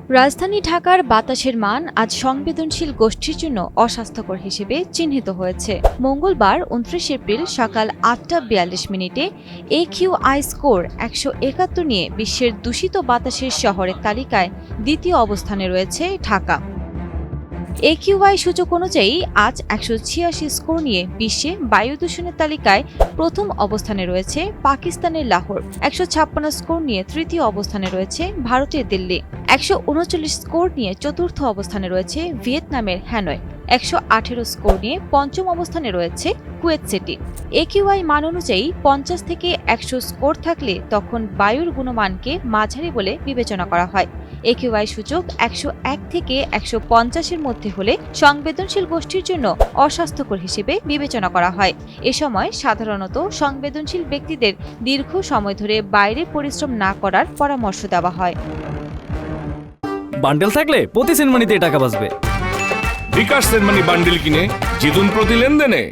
রাজধানী ঢাকার বাতাসের মান আজ সংবেদনশীল গোষ্ঠীর জন্য অস্বাস্থ্যকর হিসেবে চিহ্নিত হয়েছে। মঙ্গলবার 29 এপ্রিল সকাল ৮টা ৪২ AQI স্কোর ১৭১ নিয়ে বিশ্বের দূষিত বাতাসের শহরের তালিকায় দ্বিতীয় অবস্থানে রয়েছে ঢাকা। AQI সূচক অনুযায়ী আজ ১৮৬ স্কোর নিয়ে বিশ্বে বায়ু দূষণের তালিকায় প্রথম অবস্থানে রয়েছে পাকিস্তানের লাহোর। ১৫৬ স্কোর নিয়ে তৃতীয় অবস্থানে রয়েছে ভারতের দিল্লি। ১৩৯ স্কোর নিয়ে চতুর্থ অবস্থানে রয়েছে ভিয়েতনামের হ্যানয়। ১১৮ স্কোর নিয়ে পঞ্চম অবস্থানে রয়েছে কুয়েত সিটি। AQI মান অনুযায়ী ৫০ থেকে ১০০ স্কোর থাকলে তখন বায়ুর গুণমানকে মাঝারি বলে বিবেচনা করা হয়। AQI সূচক ১০১ থেকে ১৫০-এর মধ্যে হলে সংবেদনশীল গোষ্ঠীর জন্য অস্বাস্থ্যকর হিসেবে বিবেচনা করা হয়। এ সময় সাধারণত সংবেদনশীল ব্যক্তিদের দীর্ঘ সময় ধরে বাইরে পরিশ্রম না করার পরামর্শ দেওয়া হয়। বান্ডেল থাকলে প্রতি সেনমানিতে টাকা বাঁচবে। বিকাশ সেনমানি বান্ডেল কিনে জিতুন প্রতি লেনদেনে।